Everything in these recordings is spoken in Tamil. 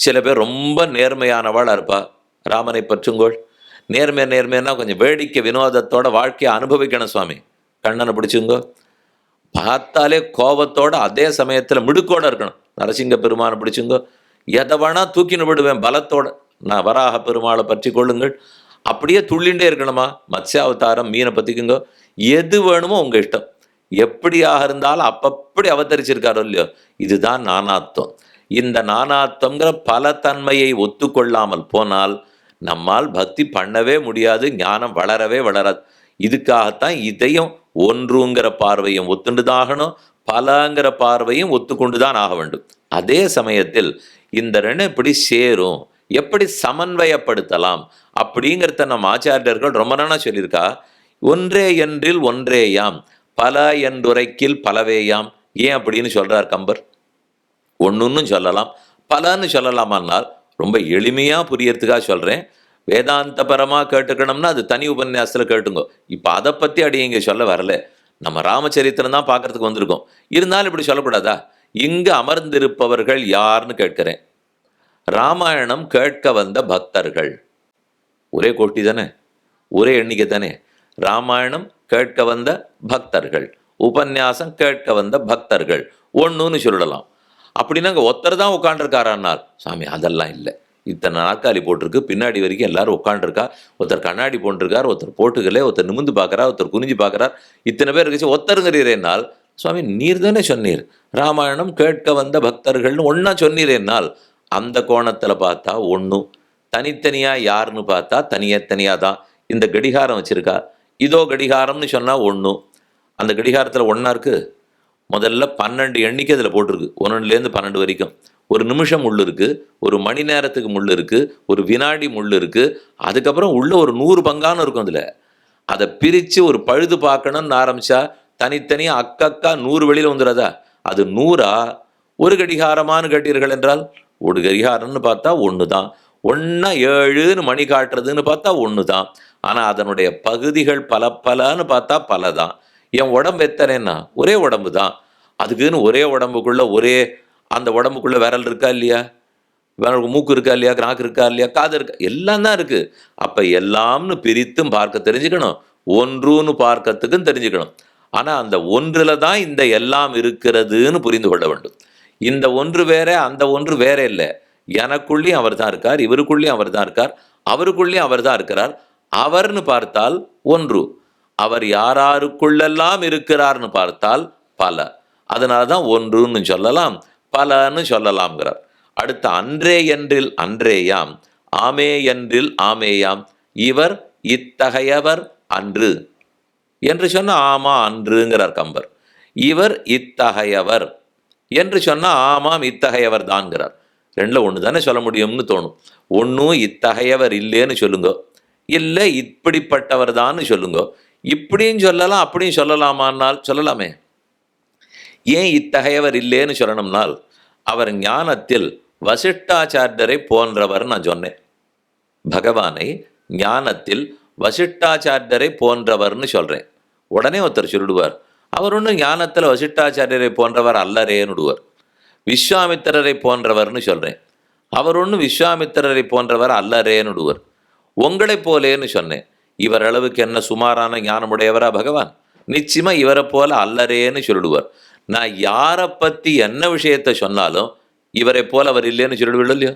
சில பேர் ரொம்ப நேர்மையானவாளா இருப்பா. ராமனை பற்றுங்கோள். நேர்மைன்னா கொஞ்சம் வேடிக்கை வினோதத்தோட வாழ்க்கையை அனுபவிக்கணும் சுவாமி. கண்ணனை பிடிச்சுங்கோ. பார்த்தாலே கோபத்தோட அதே சமயத்துல மிடுக்கோட இருக்கணும். நரசிங்க பெருமானை பிடிச்சுங்கோ. எதை வேணா தூக்கின்னு விடுவேன் பலத்தோட. நான் வராக பெருமாளை பற்றி கொள்ளுங்கள். அப்படியே துள்ளிண்டே இருக்கணுமா? மத்ஸ்யாவதாரம் மீனை பத்திக்குங்கோ. எது வேணுமோ உங்க இஷ்டம். எப்படியாக இருந்தாலும் அப்பப்படி அவதரிச்சிருக்காரோ இல்லையோ, இதுதான் நானாத்வம். இந்த நானாத்வங்கிற பல தன்மையை ஒத்துக்கொள்ளாமல் போனால் நம்மால் பக்தி பண்ணவே முடியாது, ஞானம் வளரவே வளராது. இதுக்காகத்தான் இதையும் ஒன்றுங்கிற பார்வையும் ஒத்துண்டுதாகணும், பலங்கிற பார்வையும் ஒத்துக்கொண்டுதான் ஆக வேண்டும். அதே சமயத்தில் இந்த ரெண்டு எப்படி சேரும், எப்படி சமன்வயப்படுத்தலாம் அப்படிங்கிறத நம்ம ஆச்சாரியர்கள் ரொம்ப நாளா சொல்லியிருக்கா. ஒன்றே என்றில் ஒன்றேயாம், பல என்றுரைக்கில் பலவேயாம். ஏன் அப்படின்னு சொல்றார் கம்பர். ஒன்றுன்னு சொல்லலாம், பலன்னு சொல்லலாமான்னால் ரொம்ப எளிமையா புரியறதுக்காக சொல்றேன். வேதாந்தபரமா கேட்டுக்கணும்னா அது தனி உபன்யாசத்துல கேட்டுங்கோ. இப்ப அதை பத்தி அடி இங்க சொல்ல வரல. நம்ம ராமச்சரித்திரம் தான் பார்க்கறதுக்கு வந்திருக்கோம். இருந்தாலும் இப்படி சொல்லக்கூடாதா? இங்கு அமர்ந்திருப்பவர்கள் யாருன்னு கேட்கிறேன். ராமாயணம் கேட்க வந்த பக்தர்கள். ஒரே கோட்டி தானே, ஒரே எண்ணிக்கை தானே. ராமாயணம் கேட்க வந்த பக்தர்கள், உபன்யாசம் கேட்க வந்த பக்தர்கள், ஒன்றுன்னு சொல்லலாம். அப்படின்னா அங்கே ஒருத்தர் தான் உட்காண்டிருக்காரானால், சாமி அதெல்லாம் இல்லை. இத்தனை நாற்காலி போட்டிருக்கு, பின்னாடி வரைக்கும் எல்லாரும் உட்காண்டிருக்கா. ஒருத்தர் கண்ணாடி போட்டிருக்கார், ஒருத்தர் போட்டுக்கல, ஒருத்தர் நிமிந்து பார்க்குறார், ஒருத்தர் குனிஞ்சு பார்க்குறார். இத்தனை பேர் இருந்துச்சு, ஒருத்தருங்கிறீரேனால் சுவாமி நீர் தானே சொன்னீர் ராமாயணம் கேட்க வந்த பக்தர்கள்னு ஒன்றா சொன்னீரேனால் அந்த கோணத்தில் பார்த்தா ஒன்றும், தனித்தனியாக யாருன்னு பார்த்தா தனியாக தான். இந்த கடிகாரம் வச்சுருக்கா, இதோ கடிகாரம்னு சொன்னால் ஒன்றும். அந்த கடிகாரத்தில் ஒன்றா இருக்குது. முதல்ல 12 எண்ணிக்கை அதில் போட்டிருக்கு, 1லேருந்து 12 வரைக்கும். ஒரு நிமிஷம் முள் இருக்குது, ஒரு மணி நேரத்துக்கு முள் இருக்குது, ஒரு வினாடி முள் இருக்குது. அதுக்கப்புறம் உள்ள ஒரு 100 பங்கானு இருக்கும். அதில் அதை பிரித்து ஒரு பழுது பார்க்கணும்னு ஆரம்பித்தா தனித்தனியாக அக்கா 100 வெளியில் வந்துடாதா? அது 100ஆ ஒரு கடிகாரமானு கேட்டீர்கள் என்றால் ஒரு கடிகாரம்னு பார்த்தா ஒன்று தான். ஒன்றா 7ன்னு மணி காட்டுறதுன்னு பார்த்தா ஒன்று தான். ஆனால் அதனுடைய பகுதிகள் பலன்னு பார்த்தா பல தான். என் உடம்பு எத்தனைன்னா ஒரே உடம்பு தான். அதுக்குன்னு ஒரே உடம்புக்குள்ள ஒரே அந்த உடம்புக்குள்ள விரல் இருக்கா இல்லையா, மூக்கு இருக்கா இல்லையா, நாக்கு இருக்கா இல்லையா, காது இருக்கா, எல்லாம் தான் இருக்கு. அப்ப எல்லாம்னு பிரித்தும் பார்க்க தெரிஞ்சுக்கணும், ஒன்றுன்னு பார்க்கறதுக்கும் தெரிஞ்சுக்கணும். ஆனா அந்த ஒன்றுல தான் இந்த எல்லாம் இருக்கிறதுன்னு புரிந்து கொள்ள வேண்டும். இந்த ஒன்று வேற, அந்த ஒன்று வேற இல்லை. எனக்குள்ளேயும் அவர் தான் இருக்கார், இவருக்குள்ளேயும் அவர் தான் இருக்கார், அவருக்குள்ளேயும் அவர் தான் இருக்கிறார். அவர்னு பார்த்தால் ஒன்று, அவர் யாராருக்குள்ளெல்லாம் இருக்கிறார்னு பார்த்தால் பல. அதனாலதான் ஒன்றுன்னு சொல்லலாம், பலன்னு சொல்லலாம்ங்கிறார். அடுத்த அன்றே என்றில் அன்றேயாம், ஆமே என்றில் ஆமேயாம், இவர் இத்தகையவர் அன்று என்று சொன்ன ஆமா அன்றுங்கிறார் கம்பர். இவர் இத்தகையவர் என்று சொன்னா ஆமாம் இத்தகையவர் தான்ங்கிறார். ரெண்டுல ஒன்று தானே சொல்ல முடியும்னு தோணும். ஒன்றும் இத்தகையவர் இல்லைன்னு சொல்லுங்க, இல்லை இப்படிப்பட்டவர் தான் சொல்லுங்க. இப்படின்னு சொல்லலாம், அப்படியும் சொல்லலாமான்னால் சொல்லலாமே. ஏன் இத்தகையவர் இல்லைன்னு சொல்லணும்னால் அவர் ஞானத்தில் வசிஷ்டாச்சாரியரை போன்றவர் நான் சொன்னேன். பகவானை ஞானத்தில் வசிஷ்டாச்சாரியரை போன்றவர்னு சொல்றேன். உடனே ஒருத்தர் சொல்லிடுவார், அவர் ஒன்றும் ஞானத்தில் வசிஷ்டாச்சாரியரை போன்றவர் அல்லரேன்னுடுவார். விஸ்வாமித்திரரை போன்றவர்னு சொல்றேன், அவர் ஒன்றும் விஸ்வாமித்திரரை போன்றவர் அல்லரேன்னுடுவார். உங்களை போலேன்னு சொன்னேன், இவர் அளவுக்கு என்ன சுமாரான ஞானமுடையவரா பகவான்? நிச்சயமா இவரை போல அல்லரேன்னு சொல்லிடுவார். நான் யாரை பத்தி என்ன விஷயத்த சொன்னாலும் இவரை போல அவர் இல்லைன்னு சொல்லிடுவில்லை இல்லையோ.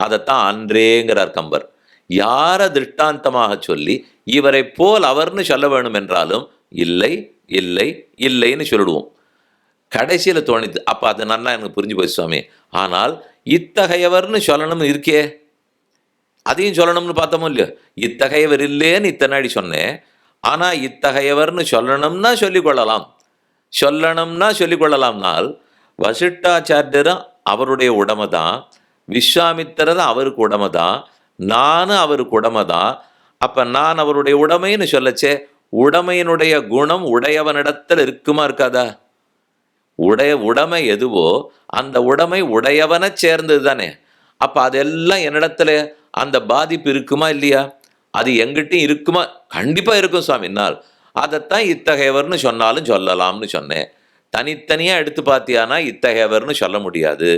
அதைத்தான் அன்றேங்கிறார் கம்பர். யார திருஷ்டாந்தமாக சொல்லி இவரை போல் அவர்னு சொல்ல வேணும் என்றாலும் இல்லை இல்லை இல்லைன்னு சொல்லிடுவோம். கடைசியில தோணிது, அப்ப அது நல்லா எனக்கு புரிஞ்சு போய் சுவாமி, ஆனால் இத்தகையவர்னு சொல்லணும்னு இருக்கே, அதையும் சொல்லணும்னு பார்த்தோமோ இல்லையோ. இத்தகையவர் இல்லேன்னு இத்தனாடி சொன்னேன், ஆனா இத்தகையவர்னு சொல்லணும்னா சொல்லிக்கொள்ளலாம். சொல்லணும்னா சொல்லிக்கொள்ளலாம்னால் வசிஷ்டாச்சாரியரும் அவருடைய உடமை தான், விஸ்வாமித்திரரும் அவருக்கு உடமை தான், நானும் அவருக்கு உடமை தான். அப்ப நான் அவருடைய உடமைன்னு சொல்லச்சே, உடமையினுடைய குணம் உடையவனிடத்தில் இருக்குமா இருக்காதா? உடைமை எதுவோ அந்த உடைமை உடையவனை சேர்ந்தது தானே. அப்ப அதெல்லாம் என்னிடத்துல அந்த பாதிப்பு இருக்குமா இல்லையா? அது எங்கிட்டையும் இருக்குமா? கண்டிப்பா இருக்கும் சுவாமினால். அதைத்தான் இத்தகையவர்னு சொன்னாலும் சொல்லலாம்னு சொன்னேன். தனித்தனியாக எடுத்து பார்த்தியானா இத்தகையவர்னு சொல்ல முடியாது.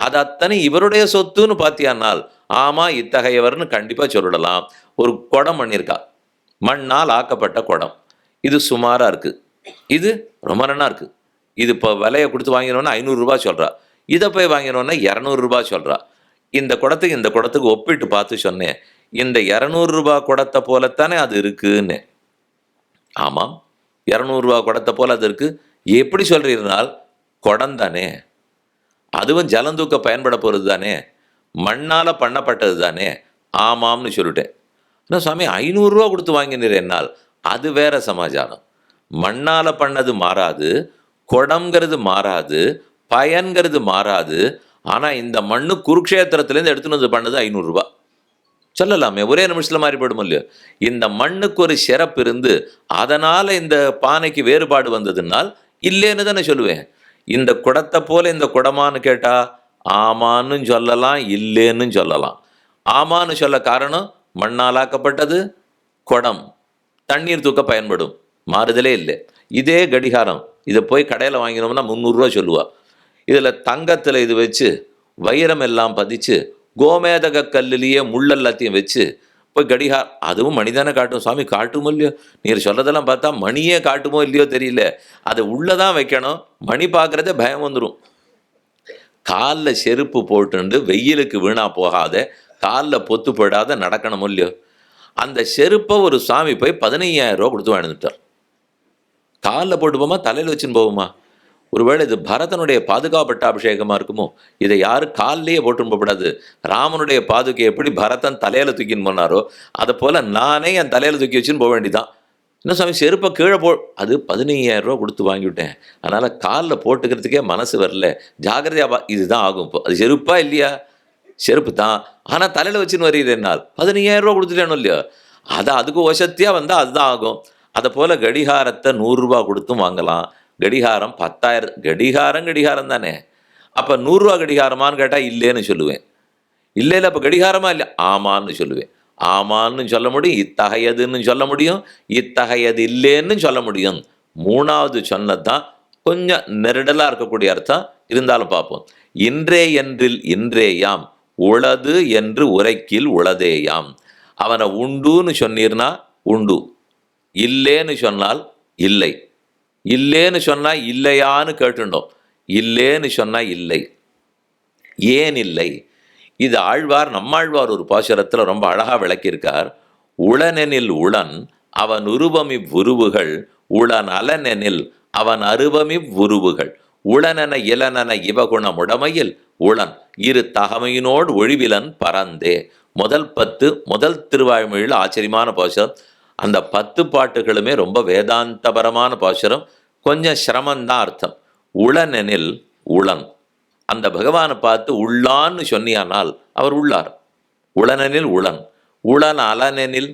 அது அத்தனை இவருடைய சொத்துன்னு பார்த்தியானால் ஆமாம் இத்தகையவர்னு கண்டிப்பாக சொல்லலாம். ஒரு குடம் பண்ணியிருக்கா, மண்ணால் ஆக்கப்பட்ட குடம். இது சுமாராக இருக்குது, இது ரொம்ப நன்னா இருக்குது. இது இப்போ விலையை கொடுத்து வாங்கினோன்னா 500 சொல்கிறா, இதை போய் வாங்கினோன்னா 200 சொல்கிறா. இந்த குடத்துக்கு ஒப்பிட்டு பார்த்து சொன்னேன், இந்த 200 குடத்தை போலத்தானே அது இருக்குன்னு. ஆமாம், 200 குடத்தை போல அது இருக்கு. எப்படி சொல்றீர்கள்? குடம் தானே, அதுவும் ஜலந்தூக்க பயன்பட போகிறது தானே, மண்ணால் பண்ணப்பட்டது தானே. ஆமாம்னு சொல்லிட்டேன். என்ன சுவாமி 500 கொடுத்து வாங்கினீர் என்னால்? அது வேற சமாச்சாரம். மண்ணால் பண்ணது மாறாது, குடம்ங்கிறது மாறாது, பயன்கிறது மாறாது. ஆனால் இந்த மண்ணு குருக்ஷேத்திரத்துலேருந்து எடுத்துன்னு வந்து பண்ணது 500 சொல்லலாமே, ஒரே நிமிஷத்தில் மாறி போயிடும் இல்லையோ. இந்த மண்ணுக்கு ஒரு சிறப்பு இருந்து அதனால் இந்த பானைக்கு வேறுபாடு வந்ததுனால் இல்லைன்னு தானே சொல்லுவேன். இந்த குடத்தை போல இந்த குடமானு கேட்டால் ஆமான்னு சொல்லலாம், இல்லைன்னு சொல்லலாம். ஆமான்னு சொல்ல காரணம் மண்ணால் ஆக்கப்பட்டது, குடம் தண்ணீர் தூக்க பயன்படும், மாறுதலே இல்லை. இதே கடிகாரம் இதை போய் கடையில் வாங்கினோம்னா 300 சொல்லுவா. இதில் தங்கத்தில் இது வச்சு வைரம் எல்லாம் பதிச்சு கோமேதக கல்லிலேயே முள்ளெல்லாத்தையும் வச்சு போய் கடிகார், அதுவும் மணிதானே காட்டும். சுவாமி காட்டுமோ இல்லையோ, நீர் சொல்லதெல்லாம் பார்த்தா மணியே காட்டுமோ இல்லையோ தெரியல. அதை உள்ளதான் வைக்கணும், மணி பார்க்குறதே பயம் வந்துடும். காலில் செருப்பு போட்டுண்டு வெயிலுக்கு வீணா போகாத, காலில் பொத்து போயிடாத நடக்கணும் இல்லையோ. அந்த செருப்பை ஒரு சுவாமி போய் 15,000 கொடுத்து வாழ்ந்துட்டார். காலில் போட்டு போமா, தலையில் வச்சுன்னு போகுமா? ஒருவேளை இது பரதனுடைய பாதுகாப்பட்ட அபிஷேகமாக இருக்குமோ? இதை யாரும் காலிலேயே போட்டு போகக்கூடாது. ராமனுடைய பாதுகை எப்படி பரதன் தலையில் தூக்கின்னு போனாரோ அதை போல் நானே என் தலையில் தூக்கி வச்சுன்னு போக வேண்டிதான். இன்னும் சாமி செருப்பை கீழே அது 15,000 கொடுத்து வாங்கிவிட்டேன், அதனால் காலில் போட்டுக்கிறதுக்கே மனசு வரல, ஜாகிரதையாப்பா. இதுதான் ஆகும். இப்போ அது செருப்பா இல்லையா? செருப்பு தான், ஆனால் தலையில் வச்சுன்னு வருகிறது என்னால் 15,000 கொடுத்துட்டேனும் இல்லையோ. அதுக்கு வசத்தியாக வந்தால் அதுதான் ஆகும். அதை போல் கடிகாரத்தை 100 கொடுத்தும் வாங்கலாம். கடிகாரம் 10,000. கடிகாரம் தானே. அப்போ 100 கடிகாரமானு கேட்டால் இல்லைன்னு சொல்லுவேன். இல்லை அப்போ கடிகாரமா இல்லை, ஆமான்னு சொல்லுவேன். ஆமான்னு சொல்ல முடியும், இத்தகையதுன்னு சொல்ல முடியும், இத்தகையது இல்லைன்னு சொல்ல முடியும். மூணாவது சொன்னதான் கொஞ்சம் நெருடலாக இருக்கக்கூடிய அர்த்தம், இருந்தாலும் பார்ப்போம். இன்றே என்றில் இன்றேயாம், உளது என்று உரைக்கில் உளதேயாம். அவனை உண்டுன்னு சொன்னீர்னா உண்டு, இல்லேன்னு சொன்னால் இல்லை, இல்லேன்னு சொன்னால் இல்லையான்னு கேட்டுண்டோம், இல்லேன்னு சொன்னால் இல்லை. ஏன் இல்லை? இது ஆழ்வார், நம்மாழ்வார் ஒரு பாசுரத்தில் ரொம்ப அழகாக விளக்கியிருக்கார். உளனெனில் உளன் அவன் உருவமி உருவுகள், உளன் அலனெனில் அவன் அருவமி உருவுகள், உளனென இளனென இவகுணம் உடமையில் உளன் இரு தகமையினோடு ஒழிவிலன் பரந்தே. முதல் 10 முதல் திருவாய்மொழியில் ஆச்சரியமான பாசுரம். அந்த 10 பாட்டுகளுமே ரொம்ப வேதாந்தபரமான பாசுரம். கொஞ்சம் சிரமந்தான் அர்த்தம். உளனெனில் உளன், அந்த பகவானை பார்த்து உள்ளான்னு சொன்னியானால் அவர் உள்ளார். உளனெனில் உளன், உளன் அலனெனில்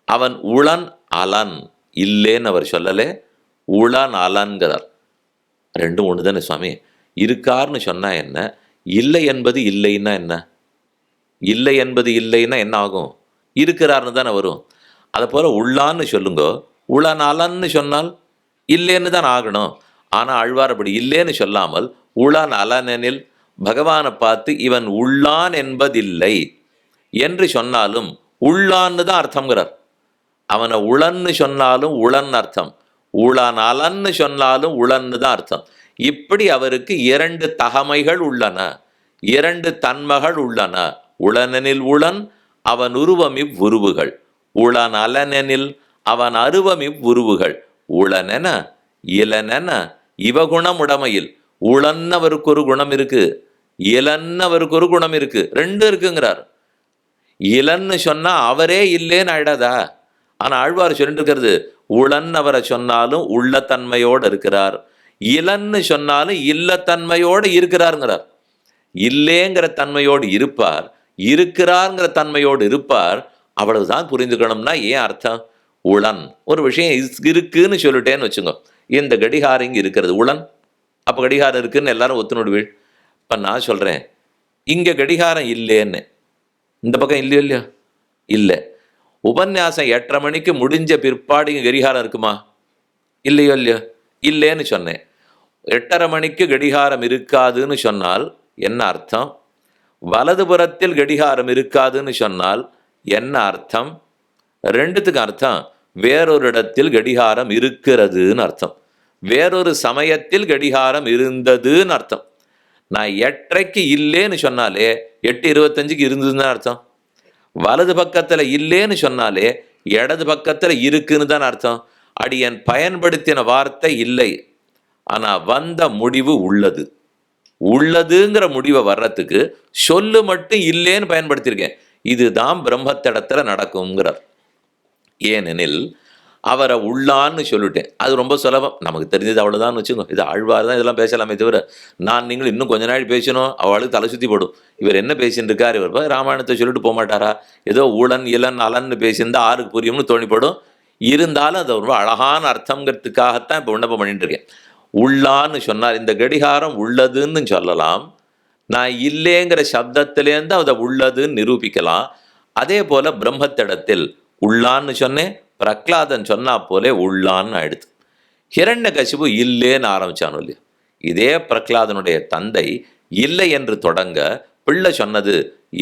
அவன் உளன் அலன், இல்லேன்னு அவர் சொல்லலே, உளன் அலன்கிறார். ரெண்டும் ஒன்று தானே சுவாமி. இருக்கார்னு சொன்னா என்ன, இல்லை என்பது இல்லைன்னா என்ன? இல்லை என்பது இல்லைன்னா என்ன ஆகும்? இருக்கிறார்னு தானே வரும். அதை போல உள்ளான்னு சொல்லுங்க, உளன் அலன்னு சொன்னால் இல்லைன்னு தான் ஆகணும். ஆனால் ஆழ்வார் அப்படி இல்லேன்னு சொல்லாமல் உளன் அலனெனில் பகவானை பார்த்து இவன் உள்ளான் என்பதில்லை என்று சொன்னாலும் உள்ளான்னு தான் அர்த்தங்கிறார். அவனை உளன்னு சொன்னாலும் உளன் அர்த்தம், உளன் அலன்னு சொன்னாலும் உளன்னு தான் அர்த்தம். இப்படி அவருக்கு 2 தகமைகள் உள்ளன, 2 தன்மைகள் உள்ளன. உளனெனில் உளன் அவன் உருவமிவ் உருவுகள், உளன் அலனெனில் அவன் அருவமிவ் உருவுகள். உளனென இளனென இவகுணம் உடமையில், உளன்னவருக்கு ஒரு குணம் இருக்கு, இளன்னவருக்கு ஒரு குணம் இருக்கு, 2 இருக்குங்கிறார். இளன்னு சொன்னா அவரே இல்லேன்னு ஆயிடாதா? ஆனா ஆழ்வார் சொல்லிட்டு இருக்கிறது உளன் அவரை சொன்னாலும் உள்ளத்தன்மையோடு இருக்கிறார், இளன்னு சொன்னாலும் இல்லத்தன்மையோடு இருக்கிறாருங்கிறார். இல்லேங்கிற தன்மையோடு இருப்பார், இருக்கிறார்ங்கிற தன்மையோடு இருப்பார். அவ்வளவுதான் புரிந்துக்கணும்னா ஏன் அர்த்தம்? உளன் ஒரு விஷயம் இருக்குன்னு சொல்லிட்டேன்னு வச்சுங்க. இந்த கடிகாரம் இங்கே இருக்கிறது உளன், அப்போ கடிகாரம் இருக்குன்னு எல்லாரும் ஒத்துணுடுவீள். இப்போ நான் சொல்கிறேன் இங்கே கடிகாரம் இல்லைன்னு, இந்த பக்கம் இல்லையோ இல்லையோ? இல்லை. உபன்யாசம் 8:30 மணிக்கு முடிஞ்ச பிற்பாடு இங்கே கடிகாரம் இருக்குமா? இல்லையோ இல்லையோ? இல்லைன்னு சொன்னேன். 8:30 மணிக்கு கடிகாரம் இருக்காதுன்னு சொன்னால் என்ன அர்த்தம்? வலதுபுறத்தில் கடிகாரம் இருக்காதுன்னு சொன்னால் என்ன அர்த்தம்? ரெண்டுத்துக்கு அர்த்தம் வேறொரு இடத்தில் கடிகாரம் இருக்கிறதுன்னு அர்த்தம். வேறொரு சமயத்தில் கடிகாரம் இருந்ததுன்னு அர்த்தம். நான் 8:30க்கு இல்லேன்னு சொன்னாலே 8:25க்கு இருந்ததுன்னு அர்த்தம். வலது பக்கத்துல இல்லேன்னு சொன்னாலே இடது பக்கத்துல இருக்குன்னு தான் அர்த்தம். அடியன் பயன்படுத்தின வார்த்தை இல்லை, ஆனா வந்த முடிவு உள்ளது. உள்ளதுங்கிற முடிவை வர்றதுக்கு சொல்லு மட்டும் இல்லேன்னு பயன்படுத்தியிருக்கேன். இதுதான் பிரம்மத்திடத்துல நடக்குங்கிறார். ஏனெனில் அவரை உள்ளான்னு சொல்லிட்டேன். அது ரொம்ப சுலபம், நமக்கு தெரிஞ்சது அவ்வளோதான் வச்சுக்கோ. இது ஆழ்வார் தான் இதெல்லாம் பேசலாமே தவிர நீங்கள் இன்னும் கொஞ்ச நாள் பேசணும், அவளுக்கு தலை சுற்றி போடும். இவர் என்ன பேசின்னு இருக்கார், இவர் ராமாயணத்தை சொல்லிட்டு போக மாட்டாரா? ஏதோ ஊழன் இளன் அலன்னு பேசியிருந்தா ஆருக்கு புரியும்னு தோணிப்படும். இருந்தாலும் அது ரொம்ப அழகான அர்த்தங்கிறதுக்காகத்தான் இப்போ விண்ணப்பம் பண்ணிட்டு இருக்கேன். உள்ளான்னு சொன்னார், இந்த கடிகாரம் உள்ளதுன்னு சொல்லலாம். நான் இல்லைங்கிற சப்தத்திலேருந்து அதை உள்ளதுன்னு நிரூபிக்கலாம். அதே போல பிரம்மத்திடத்தில் உள்ளான்னு சொன்னேன், பிரகலாதன் சொன்னா போலே உள்ளான்னு ஆயிடுது. ஹிரண்யகசிபு இல்லேன்னு ஆரம்பிச்சானோ இல்லையா? இதே பிரகலாதனுடைய தந்தை இல்லை என்று தொடங்க பிள்ளை சொன்னது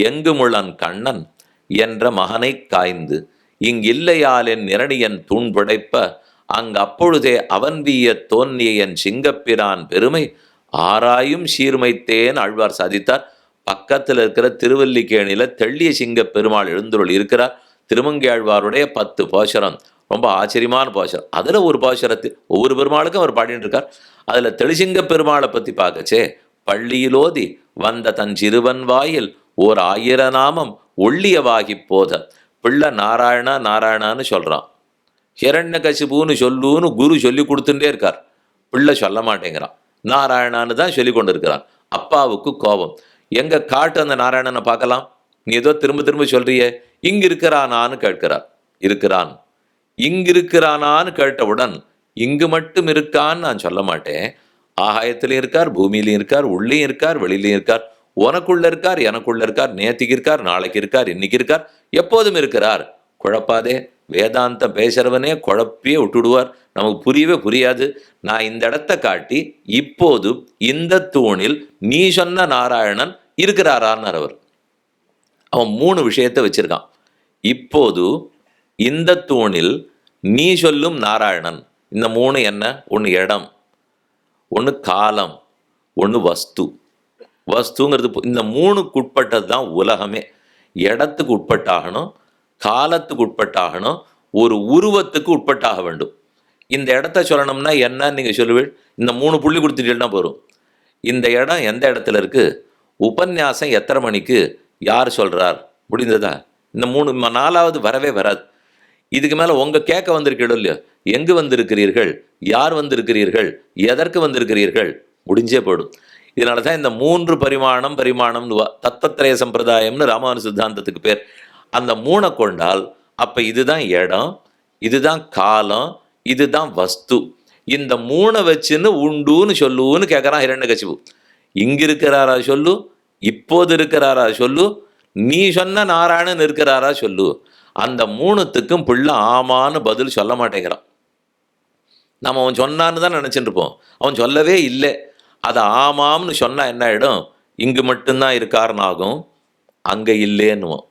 எங்குமுளன் கண்ணன் என்ற மகனை காய்ந்து இங்கில்லையாலென் நிரணியன் தூண் புடைப்ப அங்கு அப்பொழுதே அவன் வீய தோன்றிய என் சிங்கப்பிரான் பெருமை ஆராயும் சீர்மைத்தேன் ஆழ்வார் சாதித்தார். பக்கத்தில் இருக்கிற திருவல்லிக்கேணியில தெள்ளிய சிங்க பெருமாள் எழுந்துருள் இருக்கிறார். திருமங்கை ஆழ்வாருடைய 10 பாசுரம் ரொம்ப ஆச்சரியமான பாசுரம். அதுல ஒரு பாசுரத்தில் ஒவ்வொரு பெருமாளுக்கும் அவர் பாடிட்டு இருக்கார். அதுல தெளிசிங்க பெருமாளை பத்தி பார்க்கச்சே, பள்ளியிலோதி வந்த தன் சிறுவன் வாயில் ஓர் 1000 நாமம் ஒள்ளியவாகி போத பிள்ளை நாராயணா நாராயணான்னு சொல்றான். ஹிரண்யகசிபுன்னு சொல்லுன்னு குரு சொல்லி கொடுத்துட்டே இருக்கார், பிள்ளை சொல்ல மாட்டேங்கிறான். நாராயணான்னு தான் சொல்லி கொண்டு இருக்கிறான். அப்பாவுக்கு கோபம், எங்க காட்டு அந்த நாராயணனை பார்க்கலாம், நீ ஏதோ திரும்ப திரும்ப சொல்றியே, இங்கு இருக்கிறானான்னு கேட்கிறார். இருக்கிறான், இங்கு இருக்கிறானான்னு கேட்டவுடன் இங்கு மட்டும் இருக்கான்னு நான் சொல்ல மாட்டேன். ஆகாயத்திலையும் இருக்கார், பூமியிலையும் இருக்கார், உள்ளேயும் இருக்கார், வெளியிலையும் இருக்கார், உனக்குள்ள இருக்கார், எனக்குள்ள இருக்கார், நேத்திக்கு இருக்கார், நாளைக்கு இருக்கார், இன்னைக்கு இருக்கார், எப்போதும் இருக்கிறார். குழப்பாதே, வேதாந்தம் பேசுறவனே குழப்பியே விட்டுடுவார், நமக்கு புரியவே புரியாது. நான் இந்த இடத்த காட்டி இப்போது இந்த தூணில் நீ சொன்ன நாராயணன் இருக்கிறாரான்னு அவர் அவன் 3 விஷயத்தை வச்சிருக்கான். இப்போது இந்த தூணில் நீ சொல்லும் நாராயணன். இந்த 3 என்ன? ஒன்று இடம், ஒன்று காலம், ஒன்று வஸ்து. வஸ்துங்கிறது இந்த 3க்கு உட்பட்டது தான் உலகமே. இடத்துக்கு உட்பட்டாகணும், காலத்துக்கு உட்பட்டாகணும், ஒரு உருவத்துக்கு உட்பட்டாக வேண்டும். இந்த இடத்த சொல்லணும்னா என்னன்னு நீங்கள் சொல்லுவீள், இந்த 3 புள்ளி கொடுத்துட்டீங்கன்னா போதும். இந்த இடம் எந்த இடத்துல இருக்கு, உபன்யாசம் எத்தனை மணிக்கு, யார் சொல்றார், முடிந்ததா? இந்த 4வது வரவே வராது. இதுக்கு மேலே உங்கள் கேட்க வந்திருக்கீங்களோ இல்லையோ, எங்கு வந்திருக்கிறீர்கள், யார் வந்திருக்கிறீர்கள், எதற்கு வந்திருக்கிறீர்கள், முடிஞ்சே போடும். இதனால தான் இந்த 3 பரிமாணம்னு தத்துவத்திரய சம்பிரதாயம்னு ராமானு சித்தாந்தத்துக்கு பேர். அந்த 3 கொண்டால் அப்போ இதுதான் இடம், இதுதான் காலம், இதுதான் வஸ்து. இந்த 3 வச்சுன்னு உண்டுன்னு சொல்லுன்னு கேட்குறான் ஹிரண்யகசிபு. இங்கு இருக்கிறாரா சொல்லு, இப்போது இருக்கிறாரா சொல்லு, நீ சொன்ன நாராயணன் இருக்கிறாரா சொல்லு. அந்த 3த்துக்கும் பிள்ளை ஆமான்னு பதில் சொல்ல மாட்டேங்கிறான். நம்ம அவன் சொன்னான்னு தான் நினச்சிட்டு இருப்போம், அவன் சொல்லவே இல்லை. அதை ஆமாம்னு சொன்னால் என்ன ஆகிடும், இங்கு மட்டும்தான் இருக்காருன்னு ஆகும், அங்கே இல்லேன்னுவோம்.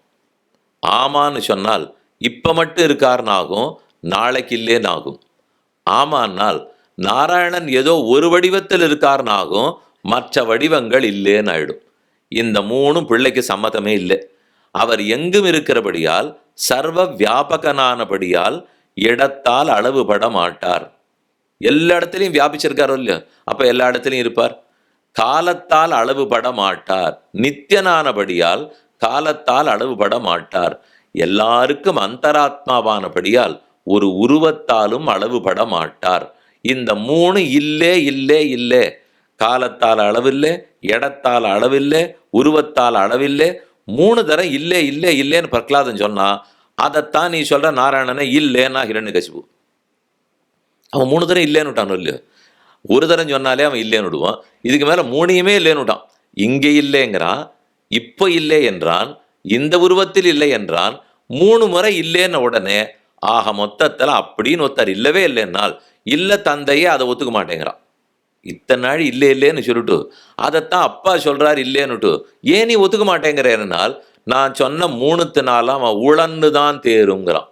ஆமான்னு சொன்னால் இப்போ மட்டும் இருக்காருன்னு ஆகும், நாளைக்கு இல்லேன்னு ஆகும். ஆமான்னால் நாராயணன் ஏதோ ஒரு வடிவத்தில் இருக்காருன்னு ஆகும், மற்ற வடிவங்கள் இல்லேன்னு ஆயிடும். இந்த 3 பிள்ளைக்கு சம்மதமே இல்லை. அவர் எங்கும் இருக்கிறபடியால், சர்வ வியாபகனானபடியால் இடத்தால் அளவுபட மாட்டார். எல்லா இடத்துலையும் வியாபிச்சிருக்காரோ இல்லையோ, அப்போ எல்லா இடத்துலையும் இருப்பார். காலத்தால் அளவுபட மாட்டார், நித்தியனானபடியால் காலத்தால் அளவுபட மாட்டார். எல்லாருக்கும் அந்தராத்மாவானபடியால் ஒரு உருவத்தாலும் அளவுபட மாட்டார். இந்த 3 இல்லே இல்லே இல்லே, காலத்தால் அளவில்லை, இடத்தால் அளவில்லை, உருவத்தால் அளவில்லை, 3 தரம் இல்லை இல்லை இல்லைன்னு பிரகலாதன் சொன்னா, அதைத்தான் நீ சொல்ற நாராயணனை இல்லைன்னா ஹிரண்யகசிபு. அவன் 3 தரம் இல்லைன்னு விட்டானோ இல்லையோ, ஒரு தரம் சொன்னாலே அவன் இல்லைன்னு விடுவான். இதுக்கு மேலே 3யுமே இல்லைன்னு விட்டான். இங்கே இல்லைங்கிறான், இப்போ இல்லை என்றான், இந்த உருவத்தில் இல்லை என்றான், 3 முறை இல்லைன்ன உடனே ஆக மொத்தத்தில் அப்படின்னு ஒருத்தர் இல்லவே இல்லைன்னால் இல்லை தந்தையே அதை ஒத்துக்க மாட்டேங்கிறான். இத்தனை நாள் இல்லை இல்லைன்னு சொல்லிட்டு அதைத்தான் அப்பா சொல்றாரு இல்லைன்னுட்டு ஏன் நீ ஒத்துக்க மாட்டேங்கிறேன்னால் நான் சொன்ன 3 நாளாக அவன் உழன்னு தான் தேருங்கிறான்.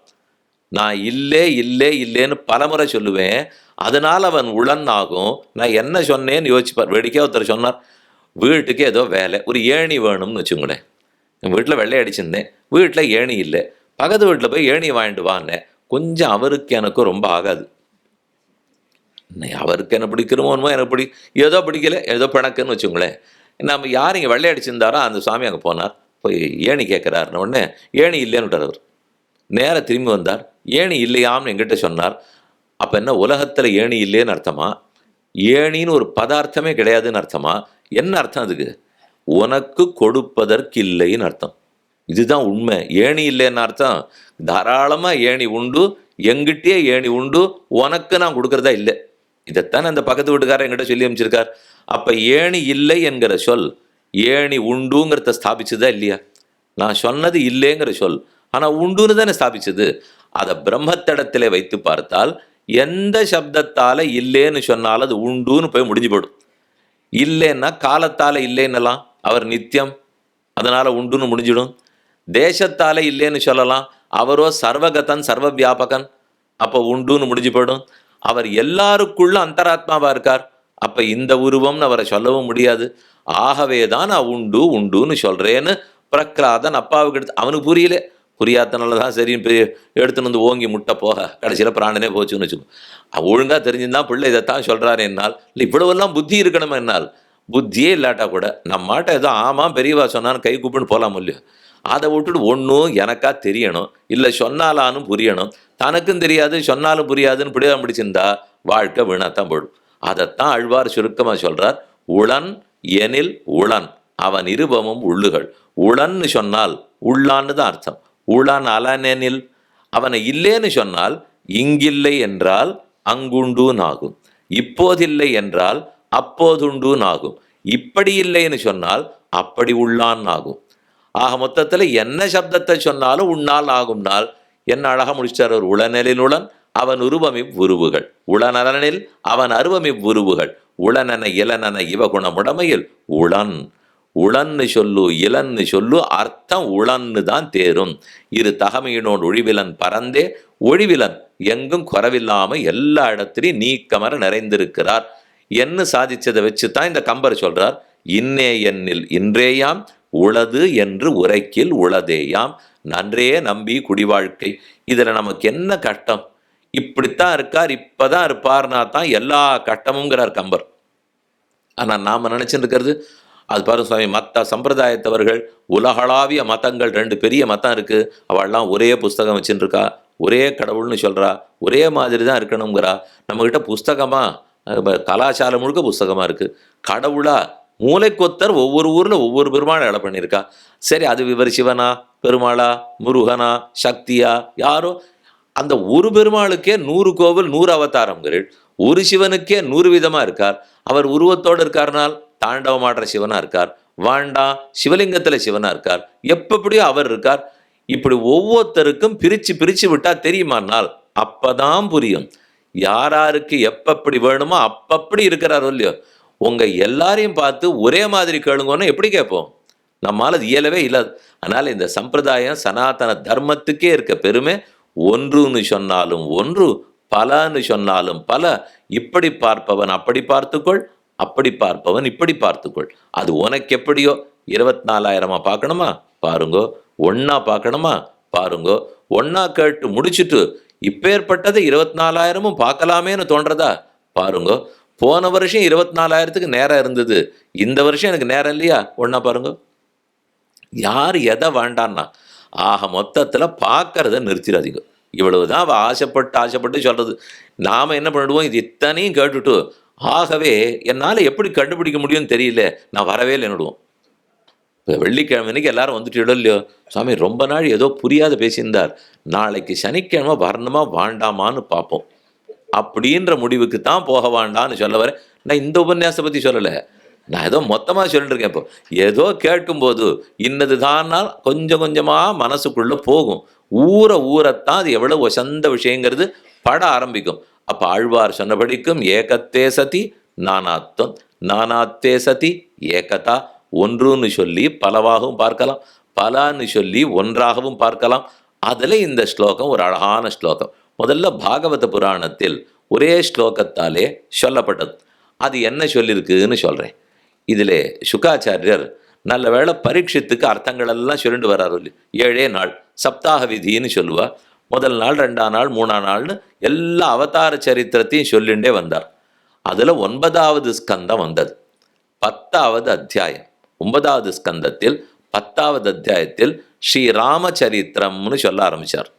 நான் இல்லை இல்லை இல்லைன்னு பலமுறை சொல்லுவேன், அதனால் அவன் உளன் ஆகும். நான் என்ன சொன்னேன்னு யோசிப்பார். வேடிக்கையாக ஒருத்தர் சொன்னார், வீட்டுக்கு ஏதோ வேலை, ஒரு ஏணி வேணும்னு வச்சுங்களேன். என் வீட்டில் வெள்ளை அடிச்சிருந்தேன், வீட்டில் ஏணி இல்லை, பக்கத்து வீட்டில் போய் ஏணி வாங்கிட்டு வாங்கினேன். கொஞ்சம் அவருக்கு எனக்கும் ரொம்ப ஆகாது. அவருக்கு என்ன பிடிக்கிறோமோ எனக்கு ஏதோ பிடிக்கல, ஏதோ பிணக்குன்னு வச்சுங்களேன். நம்ம யார் இங்கே வெள்ளை அடிச்சிருந்தாரோ அந்த சாமி அங்கே போனார், போய் ஏணி கேட்குறாருன்னு உடனே ஏணி இல்லைன்னு விட்டார். அவர் நேராக திரும்பி வந்தார், ஏணி இல்லையாம்னு என்கிட்ட சொன்னார். அப்போ என்ன உலகத்தில் ஏணி இல்லைன்னு அர்த்தமா? ஏணின்னு ஒரு பதார்த்தமே கிடையாதுன்னு அர்த்தமா? என்ன அர்த்தம் அதுக்கு? உனக்கு கொடுப்பதற்கு இல்லைன்னு அர்த்தம். இதுதான் உண்மை. ஏணி இல்லைன்னு அர்த்தம் தாராளமாக ஏணி உண்டு, எங்கிட்டே ஏணி உண்டு, உனக்கு நான் கொடுக்குறதா இல்லை. இதைத்தான் அந்த பக்கத்து வீட்டுக்காரர் என்கிட்ட சொல்லி அமைச்சிருக்கார். அப்போ ஏணி இல்லை என்கிற சொல் ஏணி உண்டுங்கிறத ஸ்தாபிச்சுதா இல்லையா? நான் சொன்னது இல்லைங்கிற சொல் ஆனால் உண்டுன்னு தானே ஸ்தாபிச்சது. அதை பிரம்மத்திடத்திலே வைத்து பார்த்தால் எந்த சப்தத்தால் இல்லைன்னு சொன்னாலும் அது உண்டுன்னு போய் முடிஞ்சு போடும். இல்லைன்னா காலத்தால் இல்லைன்னலாம், அவர் நித்தியம், அதனால் உண்டுன்னு முடிஞ்சிடும். தேசத்தால் இல்லைன்னு சொல்லலாம், அவரோ சர்வகதன் சர்வ வியாபகன், அப்போ உண்டுன்னு முடிஞ்சு போயிடும். அவர் எல்லாருக்குள்ள அந்தராத்மாவாக இருக்கார், அப்போ இந்த உருவம்னு அவரை சொல்லவும் முடியாது. ஆகவே தான் நான் உண்டு உண்டுன்னு சொல்கிறேன்னு பிரகலாதன் அப்பாவுக்கு எடுத்து, அவனுக்கு புரியல, புரியாதனால தான் சரின்னு எடுத்துன்னு வந்து ஓங்கி முட்டை போக கடைசியில் பிராணனே போச்சுன்னு வச்சுக்கோ. ஒழுங்காக தெரிஞ்சுதான் பிள்ளை இதைத்தான் சொல்கிறாரு என்னால். இல்லை இவ்வளவெல்லாம் புத்தி இருக்கணும் என்னால். புத்தியே இல்லாட்டா கூட நம்மாட்ட ஏதோ ஆமாம் பெரியவா சொன்னான்னு கை கூப்பின்னு போகலாம் இல்லையோ. அதை விட்டுட்டு ஒன்றும் எனக்கா தெரியணும், இல்லை சொன்னாலானும் புரியணும், தனக்கும் தெரியாது சொன்னாலும் புரியாதுன்னு பிடிதான் பிடிச்சிருந்தா வாழ்க்கை வீணாத்தான் போடும். அதைத்தான் ஆழ்வார் சுருக்கமாக சொல்கிறார், உளன் எனில் உளன் அவன் இருபமும் உள்ளுகள். உளன்னு சொன்னால் உள்ளான்னு தான் அர்த்தம். உளன் அலனெனில் அவனை இல்லைன்னு சொன்னால் இங்கில்லை என்றால் அங்குண்டுன்னு ஆகும், இப்போதில்லை என்றால் அப்போதுண்டுன்னு ஆகும், இப்படி இல்லைன்னு சொன்னால் அப்படி உள்ளான் ஆகும். ஆக மொத்தத்தில் என்ன சப்தத்தை சொன்னாலும் உன்னால் ஆகும்னால் என்ன அழகாக முடிச்சார் அவர். உளனெனில் உளன் அவன் உருவமிவ் உருவுகள், உளனலனில் அவன் அருவமிவ் உருவுகள், உளனென இளனென இவகுணமுடமையில் உளன். உளன்னு சொல்லு இளன்னு சொல்லு அர்த்தம் உளன்னு தான் தேரும். இரு தகமையினோடு ஒழிவிலன் பறந்தே ஒழிவிலன் எங்கும் குறவில்லாமல் எல்லா இடத்துலையும் நீக்கமர நிறைந்திருக்கிறார் என்ன சாதிச்சதை வச்சு தான் இந்த கம்பர் சொல்றார். இன்னே எண்ணில் இன்றேயாம் உளது என்று உரைக்கில் உளதேயாம் நன்றே நம்பி குடிவாழ்க்கை. இதில் நமக்கு என்ன கட்டம்? இப்படித்தான் இருக்கார், இப்பதான் இருப்பார்னா தான் எல்லா கட்டமுங்கிறார் கம்பர். ஆனால் நாம் நினச்சிட்டு இருக்கிறது அது பாருங்க சுவாமி, மற்ற சம்பிரதாயத்தவர்கள் உலகளாவிய மதங்கள் 2 பெரிய மதம் இருக்குது, அவள்லாம் ஒரே புஸ்தகம் வச்சுட்டு இருக்கா, ஒரே கடவுள்னு சொல்கிறா, ஒரே மாதிரி தான் இருக்கணுங்கிறா. நம்மக்கிட்ட புஸ்தகமாக கலாச்சாரம் முழுக்க புஸ்தகமாக இருக்குது. கடவுளாக மூளைக்கொத்தர் ஒவ்வொரு ஊரில் ஒவ்வொரு பெருமாளை இடம் பண்ணியிருக்கா. சரி, அது இவர் சிவனா பெருமாளா முருகனா சக்தியா யாரோ, அந்த ஒரு பெருமாளுக்கே 100 கோவில் 100 அவதாரங்கள், ஒரு சிவனுக்கே 100 விதமாக இருக்கார். அவர் உருவத்தோடு இருக்கார்னால் தாண்டவமாடுற சிவனா இருக்கார், வாண்டா சிவலிங்கத்தில் சிவனா இருக்கார், எப்படியோ அவர் இருக்கார். இப்படி ஒவ்வொருத்தருக்கும் பிரித்து பிரித்து விட்டால் தெரியுமானால் அப்பதான் புரியும் யாராருக்கு எப்பப்படி வேணுமோ அப்பப்படி இருக்கிறாரோ இல்லையோ. உங்கள் எல்லாரையும் பார்த்து ஒரே மாதிரி கேளுங்கன்னா எப்படி கேட்போம்? நம்மால் அது இயலவே இல்லாது. அதனால் இந்த சம்பிரதாயம் சனாதன தர்மத்துக்கே இருக்க பெருமை, ஒன்றுன்னு சொன்னாலும் ஒன்று, பலன்னு சொன்னாலும் பல. இப்படி பார்ப்பவன் அப்படி பார்த்துக்கொள், அப்படி பார்ப்பவன் இப்படி பார்த்துக்கொள். அது உனக்கு எப்படியோ 24,000 பார்க்கணுமா பாருங்கோ, ஒன்னா பார்க்கணுமா பாருங்கோ. ஒன்னா கேட்டு முடிச்சுட்டு இப்பேற்பட்டதை 24,000 பார்க்கலாமேன்னு தோன்றதா பாருங்கோ. போன வருஷம் 24,000க்கு நேரம் இருந்தது, இந்த வருஷம் எனக்கு நேரம் இல்லையா, ஒன்னா பாருங்க. யார் எதை வேண்டான்னா ஆக மொத்தத்தில் பார்க்கறத நிறுத்திடாதீங்க. இவ்வளவுதான் அவள் ஆசைப்பட்டு சொல்றது. நாம் என்ன பண்ணிடுவோம், இது இத்தனையும் கேட்டுட்டு ஆகவே என்னால் எப்படி கண்டுபிடிக்க முடியும்னு தெரியல, நான் வரவே இல்லைன்னுடுவோம். இப்போ வெள்ளிக்கிழமைக்கு எல்லாரும் வந்துட்டு இல்லையோ, சுவாமி ரொம்ப நாள் ஏதோ புரியாத பேசியிருந்தார், நாளைக்கு சனிக்கிழமை வரணுமா வேண்டாமான்னு பார்ப்போம் அப்படின்ற முடிவுக்கு தான் போக வேண்டான்னு சொல்ல வரேன். நான் இந்த உபன்யாசத்தை பற்றி சொல்லலை, நான் ஏதோ மொத்தமாக சொல்லிட்டு இருக்கேன். இப்போ ஏதோ கேட்கும்போது இன்னது தானால் கொஞ்சம் கொஞ்சமாக மனசுக்குள்ளே போகும். ஊறத்தான் அது எவ்வளோ வசந்த விஷயங்கிறது பட ஆரம்பிக்கும். அப்போ ஆழ்வார் சொன்னபடிக்கும் ஏகத்தே சதி நானாத்வம், நானாத்வே சதி ஏகதா, ஒன்றுன்னு சொல்லி பலவாகவும் பார்க்கலாம், பலான்னு சொல்லி ஒன்றாகவும் பார்க்கலாம். அதில் இந்த ஸ்லோகம் ஒரு அழகான ஸ்லோகம். முதல்ல பாகவத புராணத்தில் ஒரே ஸ்லோகத்தாலே சொல்லப்பட்டது. அது என்ன சொல்லியிருக்குன்னு சொல்கிறேன். இதில் சுகாச்சாரியர் நல்ல வேளை பரீட்சித்துக்கு அர்த்தங்கள் எல்லாம் சொல்லிட்டு வர்றாரு. 7 நாள் சப்தாக விதின்னு சொல்லுவா. முதல் நாள், 2ஆம் நாள், 3ஆம் நாள்னு எல்லா அவதார சரித்திரத்தையும் சொல்லிண்டே வந்தார். அதில் 9வது ஸ்கந்தம் வந்தது. 10வது அத்தியாயம். 9வது ஸ்கந்தத்தில் 10வது அத்தியாயத்தில் ஸ்ரீராமச்சரித்திரம்னு சொல்ல ஆரம்பித்தார்.